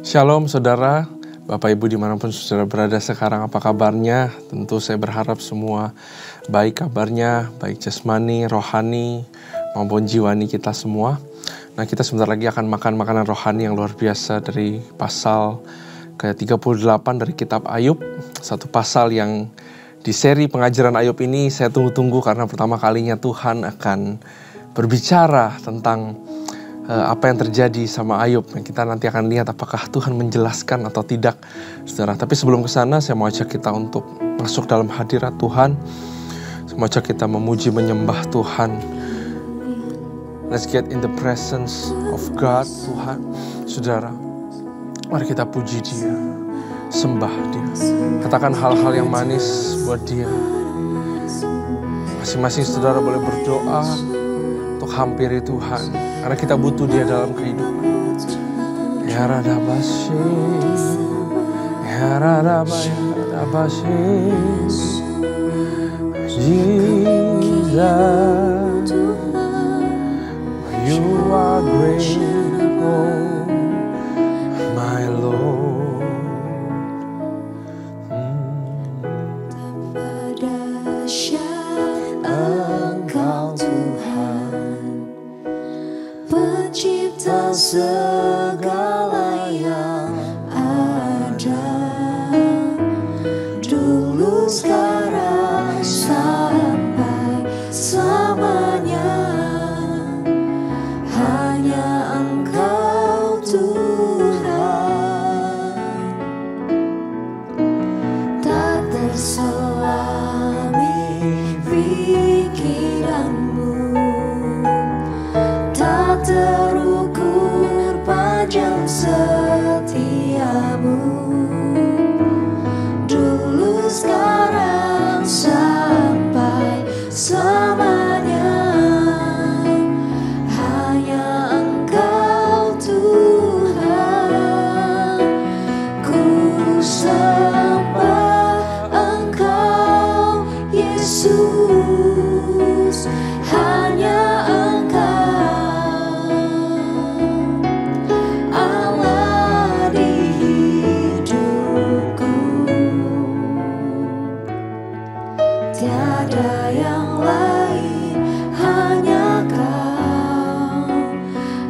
Shalom saudara, Bapak Ibu dimanapun saudara berada sekarang, apa kabarnya? Tentu saya berharap semua baik kabarnya, baik jasmani, rohani, maupun jiwani kita semua. Nah, kita sebentar lagi akan makan makanan rohani yang luar biasa dari pasal ke-38 dari kitab Ayub. Satu pasal yang di seri pengajaran Ayub ini saya tunggu-tunggu karena pertama kalinya Tuhan akan berbicara tentang apa yang terjadi sama Ayub. Kita nanti akan lihat apakah Tuhan menjelaskan atau tidak, saudara. Tapi sebelum ke sana, saya mau ajak kita untuk masuk dalam hadirat Tuhan. Saya mau ajak kita memuji, menyembah Tuhan. Let's get in the presence of God, Tuhan. Saudara, mari kita puji Dia, sembah Dia. Katakan hal-hal yang manis buat Dia. Masing-masing saudara boleh berdoa untuk hampiri Tuhan, karena kita butuh Dia dalam kehidupan. Ya Radabashe, ya Radabashe, Jesus, you are great, oh my Lord. Engkau Tuhan, Pencipta segala yang ada, dulu, sekarang, sampai selamanya. Hanya Engkau Tuhan, tak terselami pikiranmu, tak terukur panjang setiamu, dulu, sekarang, sampai selamanya. Hanya Engkau Tuhan, ku sembah Engkau Yesus. Hanya Engkau Allah di hidupku, tiada yang lain, hanya Kau,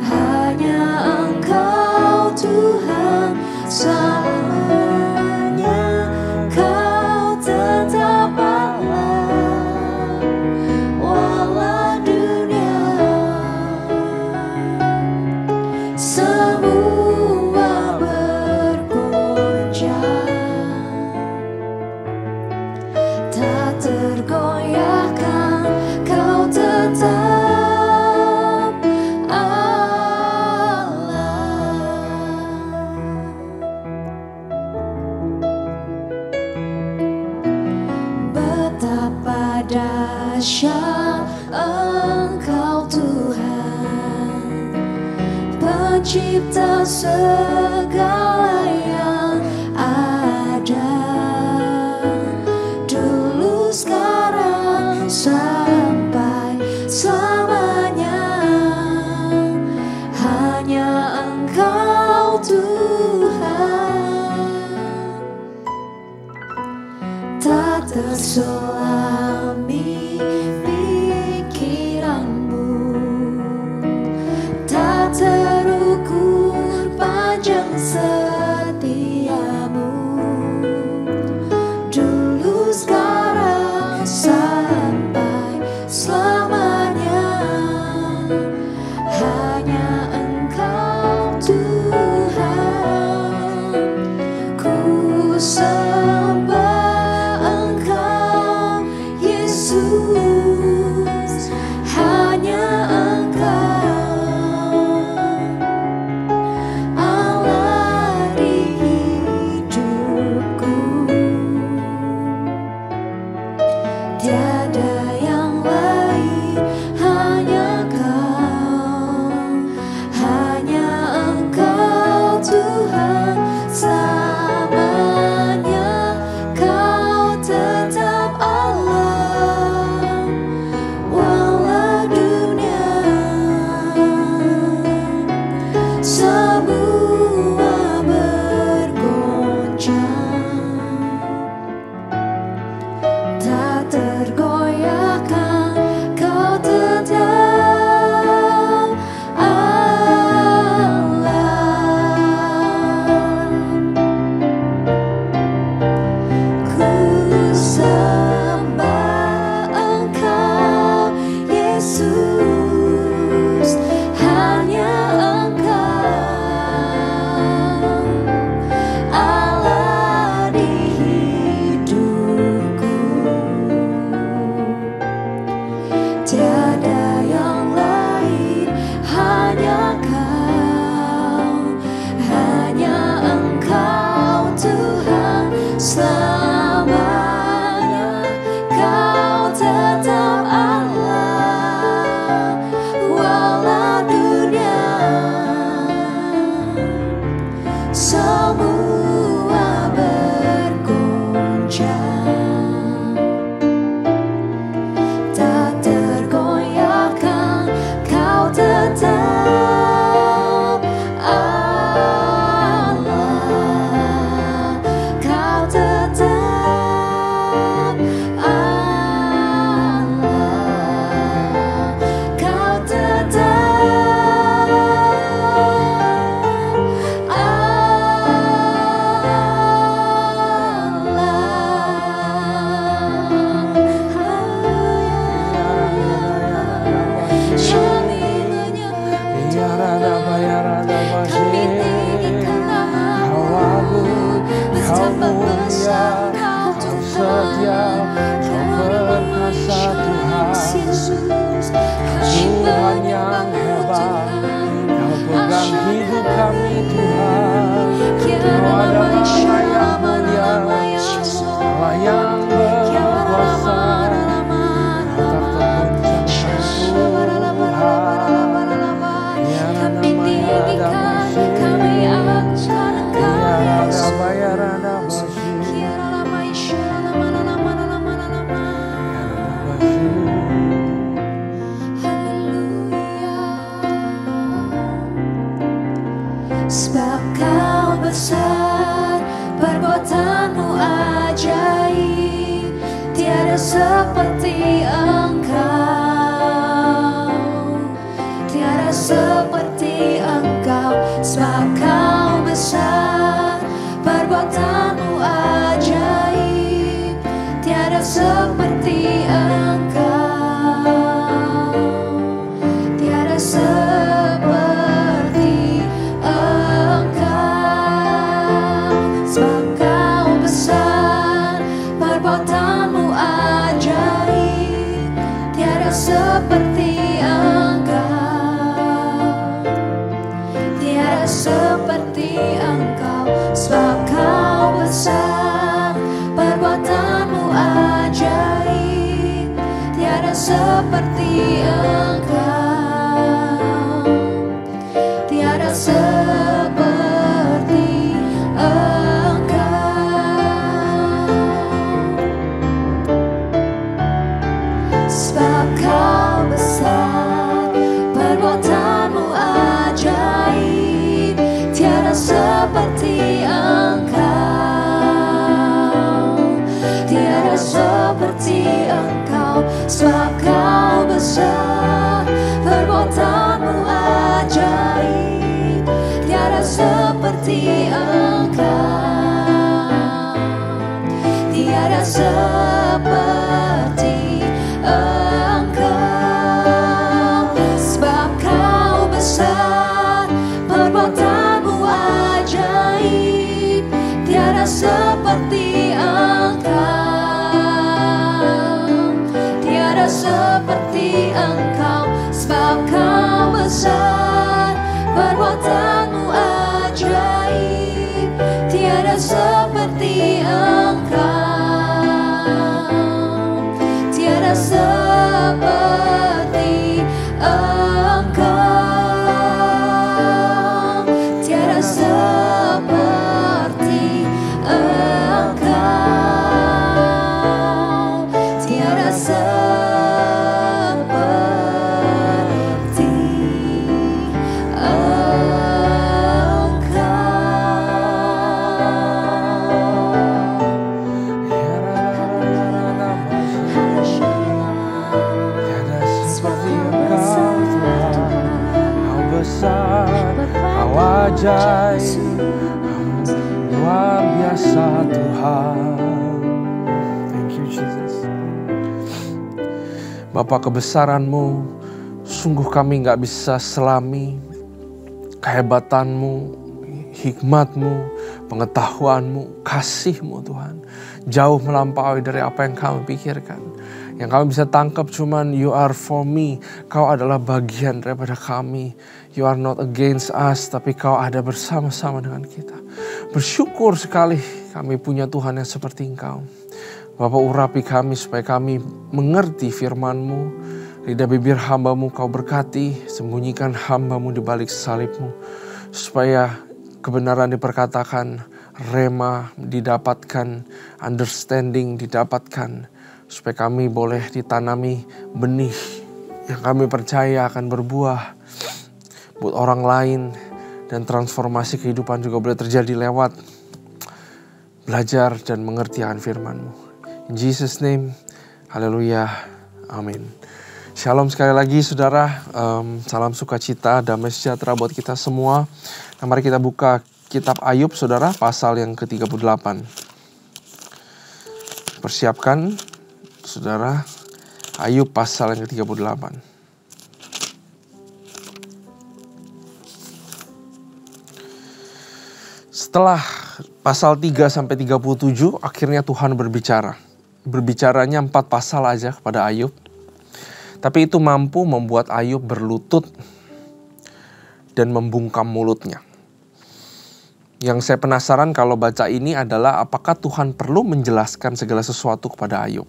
hanya Engkau Tuhan. Selamanya Kau tetap Allah, walau dunia semua bergoncang, tak tergoyahkan, Kau tetap Allah. Betapa dahsyat Engkau Tuhan, Pencipta segala yang ada, dulu, sekarang, sampai selamanya. Hanya Engkau Tuhan, tak terselami pikiranmu, tak terukur panjang setiamu, dulu, sekarang, sampai selamanya. Hanya Engkau Tuhan, ku sembah Engkau Yesus. Hanya Engkau Allah di hidupku, tiada yang lain, hanya Kau, hanya Engkau Tuhan. Selamanya Kau tetap Allah, walau dunia semua Sebab Kau besar, perbuatanmu ajaib, tiada seperti Engkau, tiada seperti Engkau. Sebab Kau besar, perbuatanmu ajaib, tiada seperti Engkau, tiada seperti Engkau. Sebab Kau besar, perbuatanmu ajaib, tiada seperti Engkau, tiada seperti Engkau. Sebab Kau besar, perbuatanmu ajaib, tiada seperti Engkau, tiada seperti Engkau. Sebab Kau besar, perbuatanmu ajaib, tiada seperti Engkau, tiada seperti Engkau. Sebab Kau besar, perbuatanmu ajaib, tiada seperti Engkau, tiada seperti Engkau. Sebab Kau besar, perbuatanmu ajaib, tiada seperti Engkau, tiada seperti Engkau. Sebab Kau besar, perbuatanmu ajaib, tiada seperti Engkau, tiada seperti Engkau, tiada seperti Engkau, tiada seperti Tiada seperti Engkau Tuhan. Kau besar, Kau ajaib, luar biasa Tuhan. Thank you Jesus. Bapa, kebesaran-Mu sungguh kami gak bisa selami. Kehebatanmu, hikmat-Mu, pengetahuan-Mu, kasih-Mu Tuhan, jauh melampaui dari apa yang kami pikirkan. Yang kami bisa tangkap cuman you are for me. Kau adalah bagian daripada kami. You are not against us, tapi Kau ada bersama-sama dengan kita. Bersyukur sekali kami punya Tuhan yang seperti Engkau. Bapa, urapi kami supaya kami mengerti firman-Mu. Lidah bibir hamba-Mu Kau berkati, sembunyikan hamba-Mu di balik salib-Mu. Supaya kebenaran diperkatakan, rema didapatkan, understanding didapatkan. Supaya kami boleh ditanami benih yang kami percaya akan berbuah buat orang lain. Dan transformasi kehidupan juga boleh terjadi lewat belajar dan mengerti akan firman-Mu. In Jesus name, haleluya, amin. Shalom sekali lagi saudara, salam sukacita, damai sejahtera buat kita semua. Nah, mari kita buka kitab Ayub saudara, pasal yang ke-38. Persiapkan saudara, Ayub pasal yang ke-38. Setelah pasal 3 sampai 37, akhirnya Tuhan berbicara. Berbicaranya 4 pasal aja kepada Ayub. Tapi itu mampu membuat Ayub berlutut dan membungkam mulutnya. Yang saya penasaran kalau baca ini adalah apakah Tuhan perlu menjelaskan segala sesuatu kepada Ayub.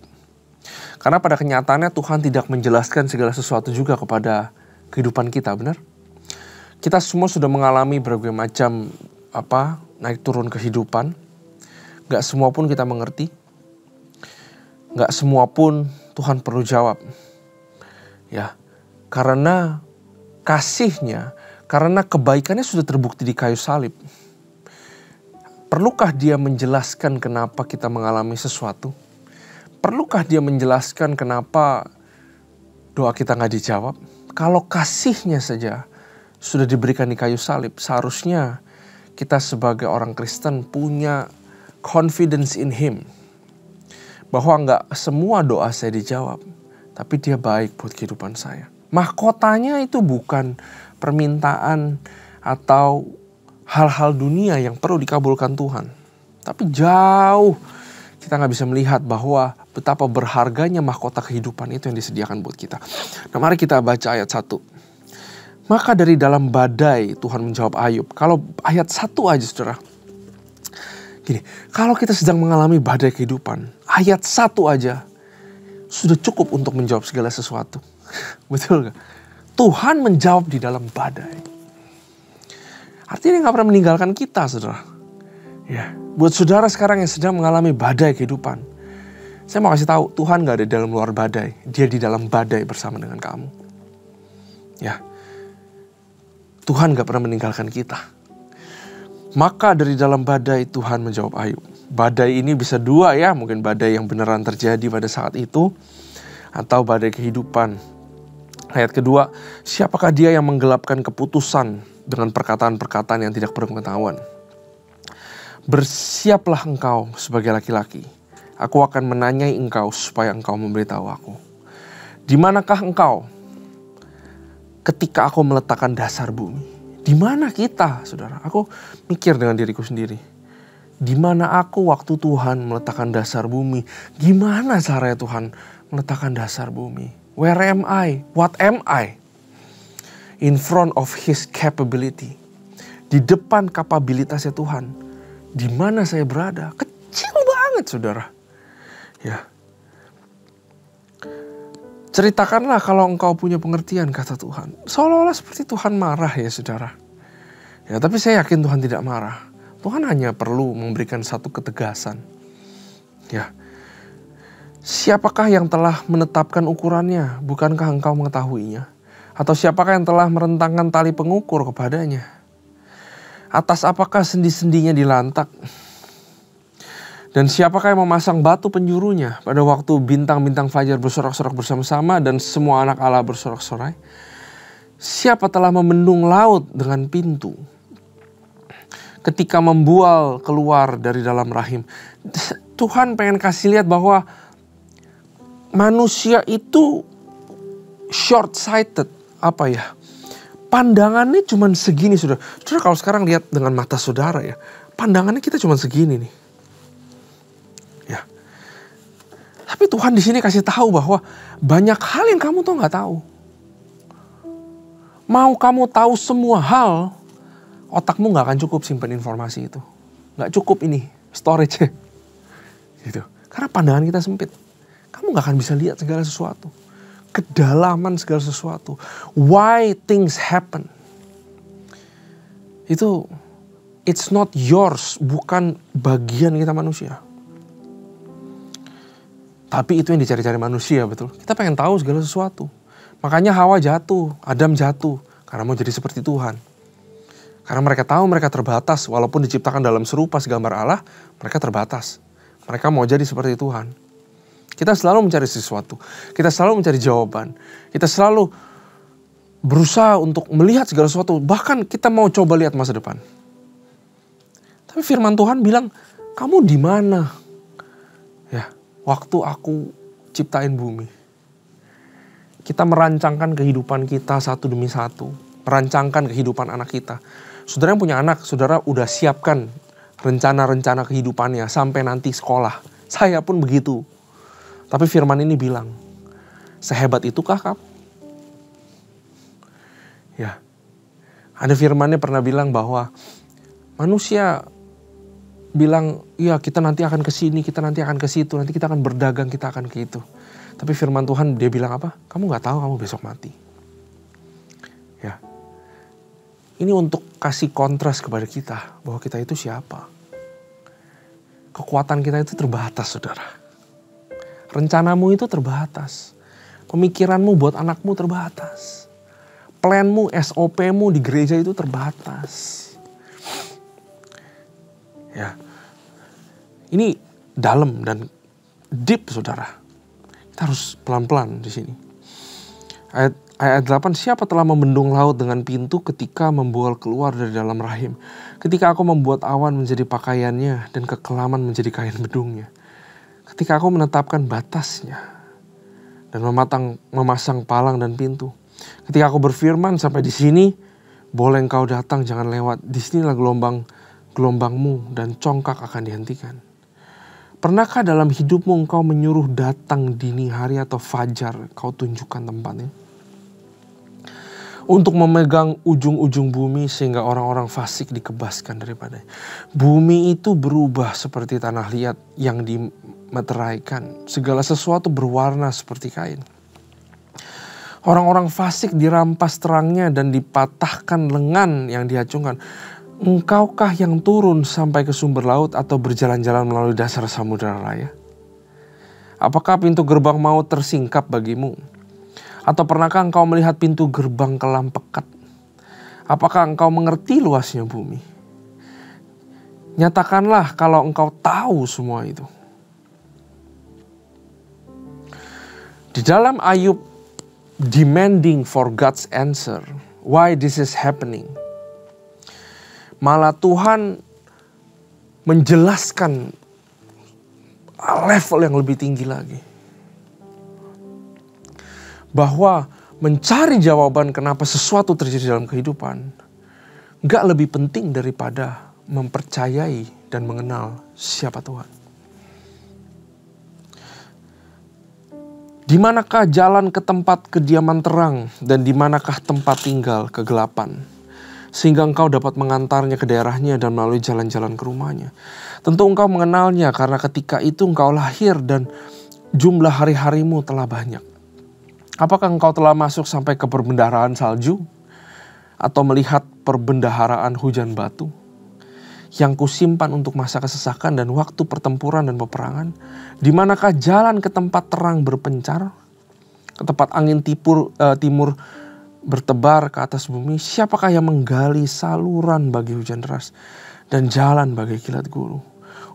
Karena pada kenyataannya Tuhan tidak menjelaskan segala sesuatu juga kepada kehidupan kita, benar? Kita semua sudah mengalami berbagai macam naik turun kehidupan. Gak semua pun kita mengerti. Gak semua pun Tuhan perlu jawab. Ya, karena kasihnya, Karena kebaikannya sudah terbukti di kayu salib. Perlukah dia menjelaskan kenapa kita mengalami sesuatu? Perlukah dia menjelaskan kenapa doa kita gak dijawab? Kalau kasihnya saja sudah diberikan di kayu salib, seharusnya kita sebagai orang Kristen punya confidence in Him. Bahwa gak semua doa saya dijawab, tapi dia baik buat kehidupan saya. Mahkotanya itu bukan permintaan atau hal-hal dunia yang perlu dikabulkan Tuhan. Tapi jauh kita gak bisa melihat bahwa betapa berharganya mahkota kehidupan itu yang disediakan buat kita. Nah, mari kita baca ayat 1. Maka dari dalam badai Tuhan menjawab Ayub. Kalau ayat 1 aja saudara. Gini, kalau kita sedang mengalami badai kehidupan, ayat 1 aja sudah cukup untuk menjawab segala sesuatu. Betul gak? Tuhan menjawab di dalam badai. Artinya dia gak pernah meninggalkan kita, saudara. Ya, buat saudara sekarang yang sedang mengalami badai kehidupan, saya mau kasih tahu, Tuhan gak ada di dalam luar badai. Dia di dalam badai bersama dengan kamu. Ya, Tuhan gak pernah meninggalkan kita. Maka dari dalam badai Tuhan menjawab Ayub. Badai ini bisa dua ya, mungkin badai yang beneran terjadi pada saat itu, atau badai kehidupan. Ayat kedua, siapakah dia yang menggelapkan keputusan dengan perkataan-perkataan yang tidak berpengetahuan? Bersiaplah engkau sebagai laki-laki. Aku akan menanyai engkau supaya engkau memberitahu aku. Di manakah engkau ketika aku meletakkan dasar bumi? Di mana kita, saudara? Aku mikir dengan diriku sendiri. Di mana aku waktu Tuhan meletakkan dasar bumi? Gimana caranya Tuhan meletakkan dasar bumi? Where am I? What am I? In front of His capability. Di depan kapabilitasnya Tuhan. Di mana saya berada? Kecil banget, saudara. Ya. Ceritakanlah kalau engkau punya pengertian, kata Tuhan. Seolah-olah seperti Tuhan marah ya, saudara. Ya, tapi saya yakin Tuhan tidak marah. Tuhan hanya perlu memberikan satu ketegasan. Ya. Siapakah yang telah menetapkan ukurannya? Bukankah engkau mengetahuinya? Atau siapakah yang telah merentangkan tali pengukur kepadanya? Atas apakah sendi-sendinya dilantak? Dan siapakah yang memasang batu penjurunya pada waktu bintang-bintang fajar bersorak-sorak bersama-sama dan semua anak Allah bersorak-sorai? Siapa telah memendung laut dengan pintu? Ketika membual keluar dari dalam rahim. Tuhan pengen kasih lihat bahwa manusia itu short-sighted. Apa ya? Pandangannya cuma segini, saudara. Saudara kalau sekarang lihat dengan mata saudara ya. Pandangannya kita cuma segini nih. Ya. Tapi Tuhan di sini kasih tahu bahwa banyak hal yang kamu tuh nggak tahu. Mau kamu tahu semua hal, otakmu nggak akan cukup simpan informasi itu. Nggak cukup ini storage-nya. Gitu. Karena pandangan kita sempit. Kamu gak akan bisa lihat segala sesuatu. Kedalaman segala sesuatu. Why things happen. Itu, it's not yours. Bukan bagian kita manusia. Tapi itu yang dicari-cari manusia, betul. Kita pengen tahu segala sesuatu. Makanya Hawa jatuh, Adam jatuh. Karena mau jadi seperti Tuhan. Karena mereka tahu mereka terbatas. Walaupun diciptakan dalam serupa segambar Allah, mereka terbatas. Mereka mau jadi seperti Tuhan. Kita selalu mencari sesuatu. Kita selalu mencari jawaban. Kita selalu berusaha untuk melihat segala sesuatu. Bahkan kita mau coba lihat masa depan. Tapi firman Tuhan bilang, kamu di mana? Ya, waktu aku ciptain bumi. Kita merancangkan kehidupan kita satu demi satu. Merancangkan kehidupan anak kita. Saudara yang punya anak, saudara udah siapkan rencana-rencana kehidupannya sampai nanti sekolah. Saya pun begitu. Tapi firman ini bilang, sehebat itukah kamu? Ya, ada firmannya pernah bilang bahwa manusia bilang, ya kita nanti akan ke sini, kita nanti akan ke situ, nanti kita akan berdagang, kita akan ke itu. Tapi firman Tuhan dia bilang apa? Kamu gak tahu kamu besok mati. Ya, ini untuk kasih kontras kepada kita bahwa kita itu siapa. Kekuatan kita itu terbatas, saudara. Rencanamu itu terbatas. Pemikiranmu buat anakmu terbatas. planmu, SOP-mu di gereja itu terbatas. Ya. Ini dalam dan deep, saudara. Kita harus pelan-pelan di sini. Ayat 8, siapa telah membendung laut dengan pintu ketika membual keluar dari dalam rahim? Ketika aku membuat awan menjadi pakaiannya dan kekelaman menjadi kain bedungnya. Ketika aku menetapkan batasnya dan memasang palang dan pintu. Ketika aku berfirman sampai di sini, boleh engkau datang, jangan lewat. Di sinilah gelombangmu dan congkak akan dihentikan. Pernahkah dalam hidupmu engkau menyuruh datang dini hari atau fajar, kau tunjukkan tempatnya? Untuk memegang ujung-ujung bumi sehingga orang-orang fasik dikebaskan daripadanya. Bumi itu berubah seperti tanah liat yang dimeteraikan. Segala sesuatu berwarna seperti kain. Orang-orang fasik dirampas terangnya dan dipatahkan lengan yang diacungkan. Engkaukah yang turun sampai ke sumber laut atau berjalan-jalan melalui dasar samudera raya? Apakah pintu gerbang maut tersingkap bagimu? Atau pernahkah engkau melihat pintu gerbang kelam pekat? Apakah engkau mengerti luasnya bumi? Nyatakanlah kalau engkau tahu semua itu. Di dalam Ayub demanding for God's answer, why this is happening, malah Tuhan menjelaskan level yang lebih tinggi lagi. Bahwa mencari jawaban kenapa sesuatu terjadi dalam kehidupan gak lebih penting daripada mempercayai dan mengenal siapa Tuhan. Di manakah jalan ke tempat kediaman terang dan di manakah tempat tinggal kegelapan? Sehingga engkau dapat mengantarnya ke daerahnya dan melalui jalan-jalan ke rumahnya. Tentu engkau mengenalnya karena ketika itu engkau lahir dan jumlah hari-harimu telah banyak. Apakah engkau telah masuk sampai ke perbendaharaan salju? Atau melihat perbendaharaan hujan batu? Yang kusimpan untuk masa kesesakan dan waktu pertempuran dan peperangan? Di manakah jalan ke tempat terang berpencar? Ke tempat angin timur bertebar ke atas bumi? Siapakah yang menggali saluran bagi hujan deras dan jalan bagi kilat guru,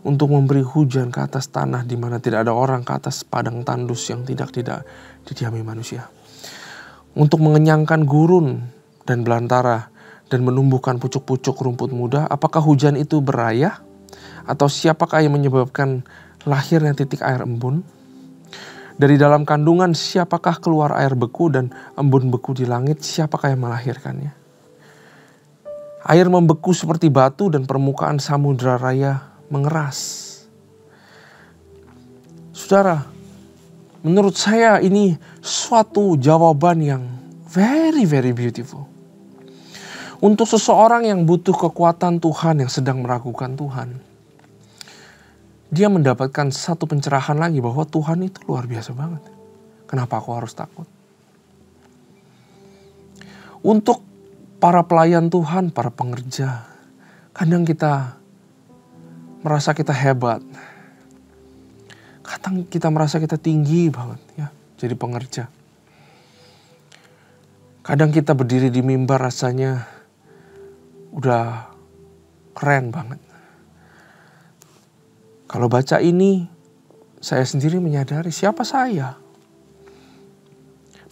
untuk memberi hujan ke atas tanah di mana tidak ada orang, ke atas padang tandus yang tidak didiami manusia, untuk mengenyangkan gurun dan belantara dan menumbuhkan pucuk-pucuk rumput muda? Apakah hujan itu berayah? Atau siapakah yang menyebabkan lahirnya titik air embun? Dari dalam kandungan siapakah keluar air beku dan embun beku di langit? Siapakah yang melahirkannya? Air membeku seperti batu dan permukaan samudera raya mengeras. Saudara, menurut saya ini suatu jawaban yang very very beautiful. Untuk seseorang yang butuh kekuatan Tuhan, yang sedang meragukan Tuhan, dia mendapatkan satu pencerahan lagi bahwa Tuhan itu luar biasa banget. Kenapa aku harus takut? Untuk para pelayan Tuhan, para pengerja, kadang kita merasa kita hebat. Kadang kita merasa kita tinggi banget ya, jadi pengerja. Kadang kita berdiri di mimbar rasanya udah keren banget. Kalau baca ini, saya sendiri menyadari siapa saya.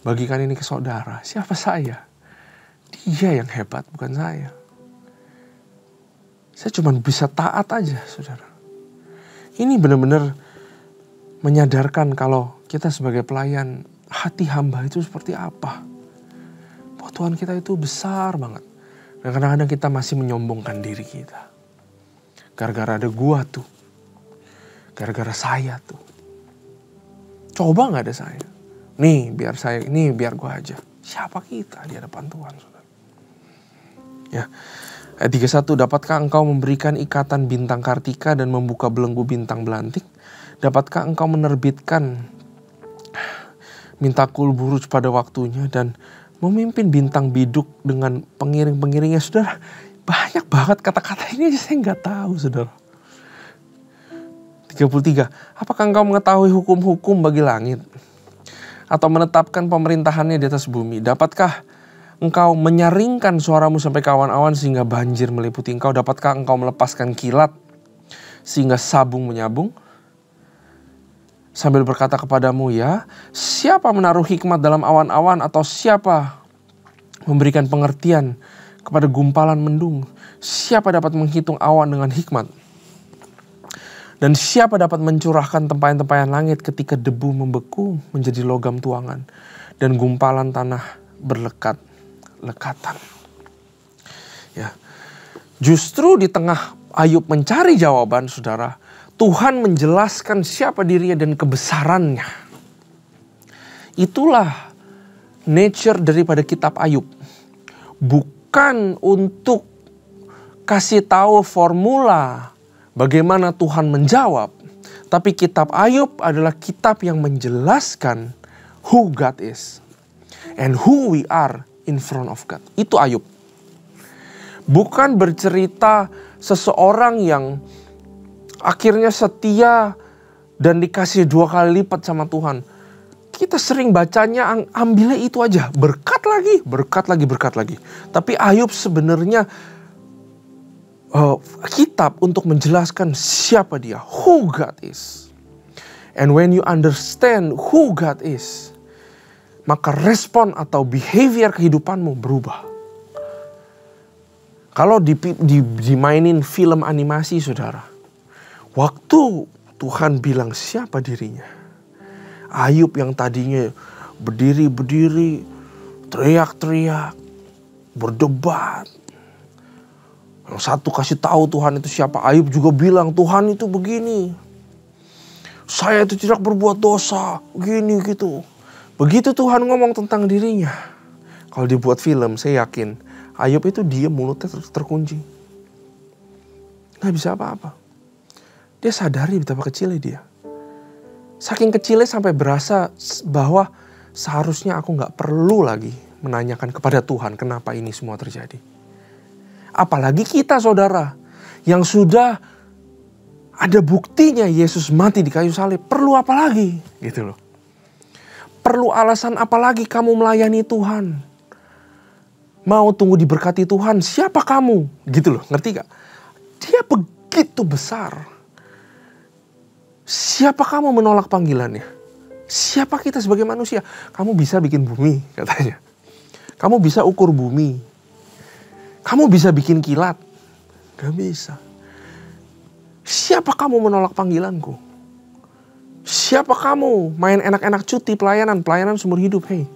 Bagikan ini ke saudara, siapa saya? Dia yang hebat, bukan saya. Saya cuma bisa taat aja, saudara. Ini benar-benar menyadarkan kalau kita sebagai pelayan, hati hamba itu seperti apa. Bahwa Tuhan kita itu besar banget. Dan kadang-kadang kita masih menyombongkan diri kita. Gara-gara ada gua tuh. Gara-gara saya tuh. Coba gak ada saya. Nih biar gua aja. Siapa kita di hadapan Tuhan, saudara? Ya. Ayat 31, dapatkah engkau memberikan ikatan bintang kartika dan membuka belenggu bintang belantik? Dapatkah engkau menerbitkan mintakul buruj pada waktunya dan memimpin bintang biduk dengan pengiring-pengiringnya? Saudara, banyak banget kata-kata ini aja saya gak tahu, saudara. 33, apakah engkau mengetahui hukum-hukum bagi langit? Atau menetapkan pemerintahannya di atas bumi? Dapatkah engkau menyaringkan suaramu sampai ke awan-awan sehingga banjir meliputi engkau? Dapatkah engkau melepaskan kilat sehingga sabung menyabung? Sambil berkata kepadamu, ya, siapa menaruh hikmat dalam awan-awan, atau siapa memberikan pengertian kepada gumpalan mendung? Siapa dapat menghitung awan dengan hikmat? Dan siapa dapat mencurahkan tempayan-tempayan langit ketika debu membeku menjadi logam tuangan dan gumpalan tanah berlekat-lekatan? Ya. Justru di tengah Ayub mencari jawaban, saudara, Tuhan menjelaskan siapa dirinya dan kebesarannya. Itulah nature daripada kitab Ayub. Bukan untuk kasih tahu formula bagaimana Tuhan menjawab. Tapi kitab Ayub adalah kitab yang menjelaskan who God is. And who we are in front of God. Itu Ayub. Bukan bercerita seseorang yang akhirnya setia dan dikasih 2 kali lipat sama Tuhan. Kita sering bacanya ambilnya itu aja. Berkat lagi, berkat lagi, berkat lagi. Tapi Ayub sebenarnya kitab untuk menjelaskan siapa dia. Who God is. And when you understand who God is, maka respon atau behavior kehidupanmu berubah. Kalau dimainin film animasi, saudara, waktu Tuhan bilang siapa dirinya, Ayub yang tadinya berdiri, teriak-teriak, berdebat. Yang satu kasih tahu Tuhan itu siapa, Ayub juga bilang Tuhan itu begini. Saya itu tidak berbuat dosa, begini gitu. Begitu Tuhan ngomong tentang dirinya, kalau dibuat film, saya yakin Ayub itu dia mulutnya terkunci. Gak bisa apa-apa. Dia sadari betapa kecilnya dia. Saking kecilnya sampai berasa bahwa seharusnya aku gak perlu lagi menanyakan kepada Tuhan kenapa ini semua terjadi. Apalagi kita, saudara, yang sudah ada buktinya Yesus mati di kayu salib. Perlu apa lagi? Gitu loh. Perlu alasan apa lagi kamu melayani Tuhan? Mau tunggu diberkati Tuhan, siapa kamu? Gitu loh, ngerti gak? Dia begitu besar. Siapa kamu menolak panggilannya? Siapa kita sebagai manusia? Kamu bisa bikin bumi, katanya. Kamu bisa ukur bumi. Kamu bisa bikin kilat. Gak bisa. Siapa kamu menolak panggilanku? Siapa kamu main enak-enak cuti pelayanan seumur hidup? Hei,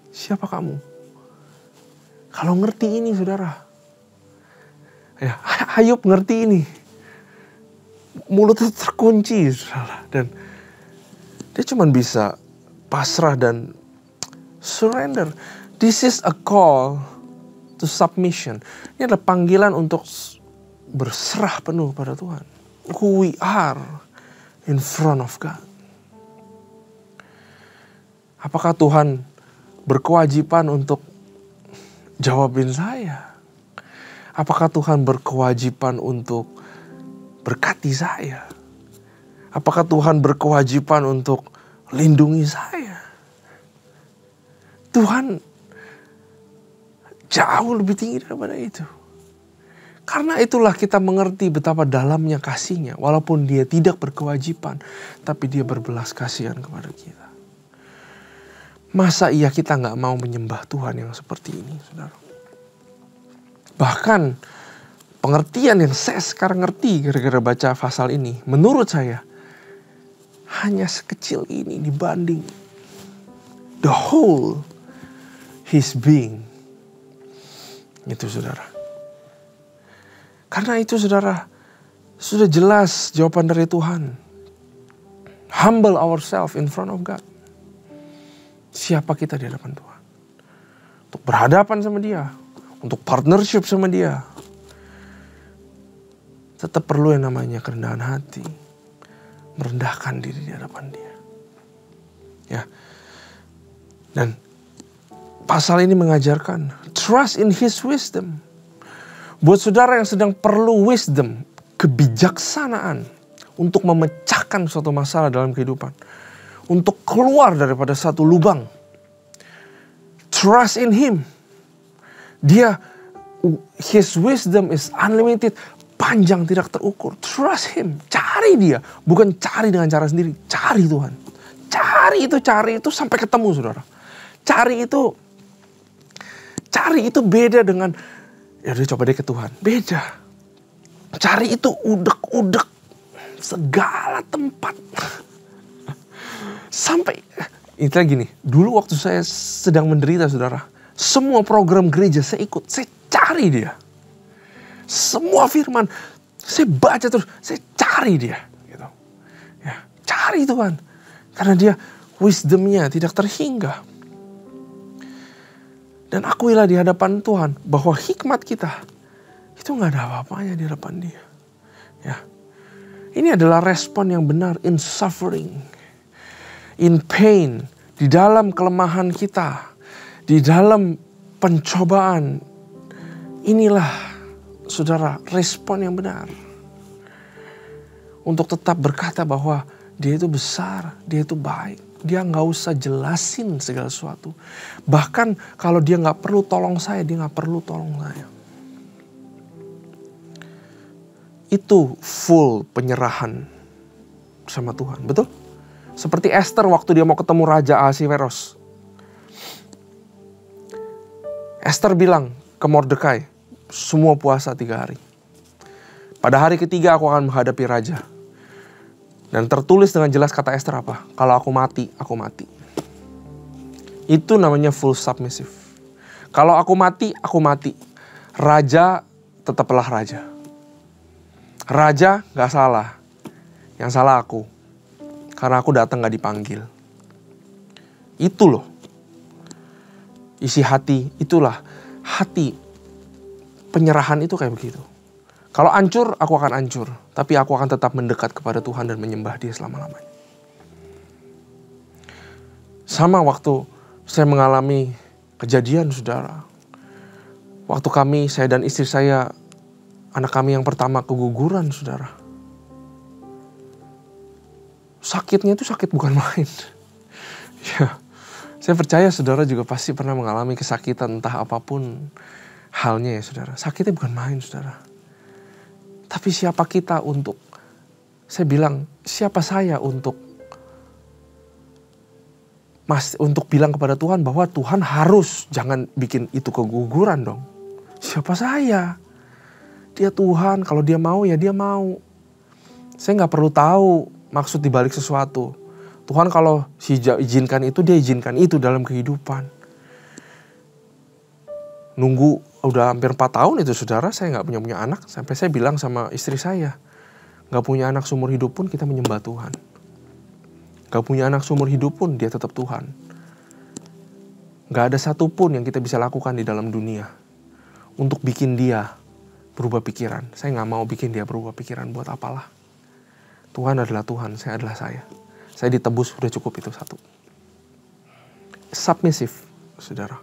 siapa kamu? Kalau ngerti ini, saudara, ya, Ayub ngerti ini, mulutnya terkunci, saudara, dan dia cuma bisa pasrah dan surrender. This is a call to submission. Ini adalah panggilan untuk berserah penuh pada Tuhan. Who we are in front of God. Apakah Tuhan berkewajiban untuk jawabin saya? Apakah Tuhan berkewajiban untuk berkati saya? Apakah Tuhan berkewajiban untuk lindungi saya? Tuhan jauh lebih tinggi daripada itu. Karena itulah kita mengerti betapa dalamnya kasih-Nya. Walaupun dia tidak berkewajiban, tapi dia berbelas kasihan kepada kita. Masa iya kita gak mau menyembah Tuhan yang seperti ini, saudara? Bahkan pengertian yang saya sekarang ngerti gara-gara baca pasal ini, menurut saya hanya sekecil ini dibanding the whole his being. Itu, saudara. Karena itu, saudara, sudah jelas jawaban dari Tuhan. Humble ourselves in front of God. Siapa kita di hadapan Tuhan? Untuk berhadapan sama Dia, untuk partnership sama Dia, tetap perlu yang namanya kerendahan hati, merendahkan diri di hadapan Dia. Ya. Dan pasal ini mengajarkan trust in His wisdom. Buat saudara yang sedang perlu wisdom, kebijaksanaan untuk memecahkan suatu masalah dalam kehidupan, untuk keluar daripada satu lubang, trust in Him. His wisdom is unlimited. Panjang tidak terukur. Trust Him. Cari Dia. Bukan cari dengan cara sendiri. Cari Tuhan. Cari itu sampai ketemu, saudara. Cari itu beda dengan, ya udah coba deh ke Tuhan. Beda. Cari itu udek-udek segala tempat. Sampai, itu gini, dulu waktu saya sedang menderita, saudara. Semua program gereja saya ikut, saya cari Dia. Semua firman, saya baca terus, saya cari Dia. Gitu. Ya, cari Tuhan. Karena Dia wisdom-Nya tidak terhingga. Dan akuilah di hadapan Tuhan bahwa hikmat kita itu gak ada apa-apanya di hadapan Dia. Ya. Ini adalah respon yang benar in suffering, in pain, di dalam kelemahan kita, di dalam pencobaan. Inilah, saudara, respon yang benar. Untuk tetap berkata bahwa Dia itu besar, Dia itu baik. Dia gak usah jelasin segala sesuatu. Bahkan kalau Dia gak perlu tolong saya, Dia gak perlu tolong saya. Itu full penyerahan sama Tuhan, betul? Seperti Esther waktu dia mau ketemu Raja Ahasiweros. Esther bilang ke Mordekai, semua puasa 3 hari. Pada hari ketiga aku akan menghadapi Raja. Dan tertulis dengan jelas kata Esther apa? Kalau aku mati, aku mati. Itu namanya full submissive. Kalau aku mati, aku mati. Raja tetaplah raja. Raja gak salah. Yang salah aku. Karena aku datang gak dipanggil. Itu loh. Isi hati, itulah. Hati. Penyerahan itu kayak begitu. Kalau hancur, aku akan hancur. Tapi aku akan tetap mendekat kepada Tuhan dan menyembah Dia selama-lamanya. Sama waktu saya mengalami kejadian, saudara. Waktu saya dan istri saya, anak kami yang pertama keguguran, saudara. Sakitnya itu sakit bukan main. Ya, saya percaya saudara juga pasti pernah mengalami kesakitan entah apapun halnya ya, saudara. Sakitnya bukan main, saudara. Tapi siapa kita untuk, saya bilang, siapa saya untuk bilang kepada Tuhan bahwa Tuhan harus, jangan bikin itu keguguran dong. Siapa saya? Dia Tuhan, kalau Dia mau ya Dia mau. Saya gak perlu tahu maksud dibalik sesuatu. Tuhan kalau izinkan itu, Dia izinkan itu dalam kehidupan. Nunggu udah hampir 4 tahun itu, saudara, saya gak punya anak. Sampai saya bilang sama istri saya, gak punya anak seumur hidup pun kita menyembah Tuhan. Gak punya anak seumur hidup pun Dia tetap Tuhan. Gak ada satupun yang kita bisa lakukan di dalam dunia untuk bikin Dia berubah pikiran. Saya gak mau bikin Dia berubah pikiran buat apalah. Tuhan adalah Tuhan, saya adalah saya. Saya ditebus, udah cukup itu satu. Submissive, saudara.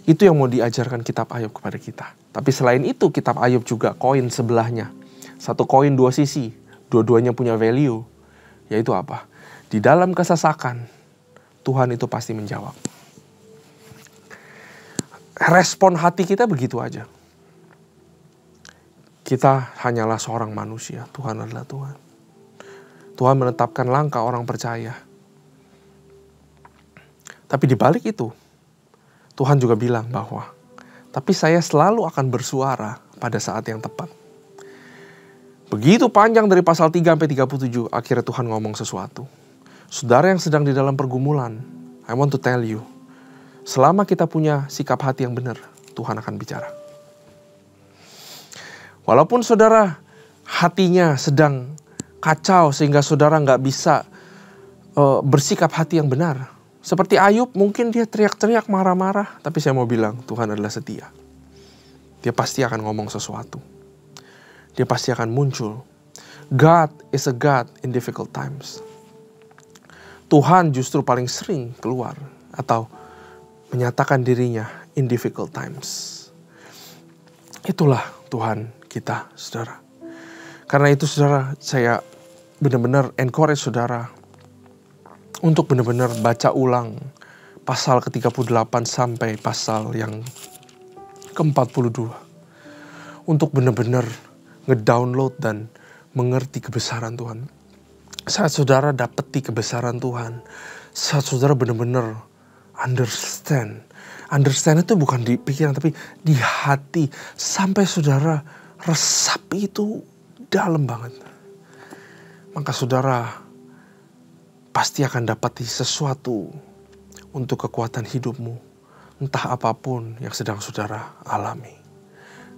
Itu yang mau diajarkan kitab Ayub kepada kita. Tapi selain itu, kitab Ayub juga koin sebelahnya. Satu koin 2 sisi. Dua-duanya punya value. Yaitu apa? Di dalam kesesakan, Tuhan itu pasti menjawab. Respon hati kita begitu aja. Kita hanyalah seorang manusia. Tuhan adalah Tuhan. Tuhan menetapkan langkah orang percaya. Tapi di balik itu, Tuhan juga bilang bahwa, tapi saya selalu akan bersuara pada saat yang tepat. Begitu panjang dari pasal 3-37, akhirnya Tuhan ngomong sesuatu. Saudara yang sedang di dalam pergumulan, I want to tell you, selama kita punya sikap hati yang benar, Tuhan akan bicara. Walaupun saudara hatinya sedang kacau sehingga saudara gak bisa bersikap hati yang benar. Seperti Ayub, mungkin dia teriak-teriak marah-marah. Tapi saya mau bilang, Tuhan adalah setia. Dia pasti akan ngomong sesuatu. Dia pasti akan muncul. God is a God in difficult times. Tuhan justru paling sering keluar atau menyatakan dirinya in difficult times. Itulah Tuhan kita, saudara. Karena itu, saudara, saya benar-benar encourage saudara untuk benar-benar baca ulang pasal ke-38 sampai pasal yang ke-42. Untuk benar-benar ngedownload dan mengerti kebesaran Tuhan. Saat saudara dapeti kebesaran Tuhan, saat saudara benar-benar understand. Understand itu bukan di pikiran tapi di hati. Sampai saudara resapi itu dalam banget. Maka saudara pasti akan dapati sesuatu untuk kekuatan hidupmu. Entah apapun yang sedang saudara alami.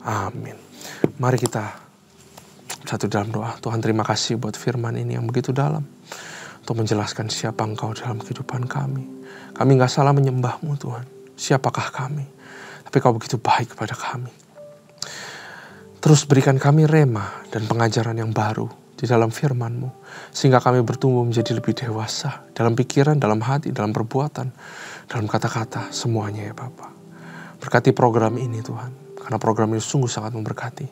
Amin. Mari kita satu dalam doa. Tuhan, terima kasih buat firman ini yang begitu dalam. Untuk menjelaskan siapa Engkau dalam kehidupan kami. Kami gak salah menyembah-Mu Tuhan. Siapakah kami? Tapi Kau begitu baik kepada kami. Terus berikan kami rema dan pengajaran yang baru di dalam firman-Mu. Sehingga kami bertumbuh menjadi lebih dewasa. Dalam pikiran, dalam hati, dalam perbuatan. Dalam kata-kata, semuanya ya Bapa. Berkati program ini Tuhan. Karena program ini sungguh sangat memberkati.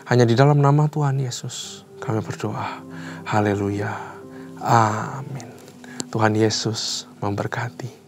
Hanya di dalam nama Tuhan Yesus kami berdoa. Haleluya. Amin. Tuhan Yesus memberkati.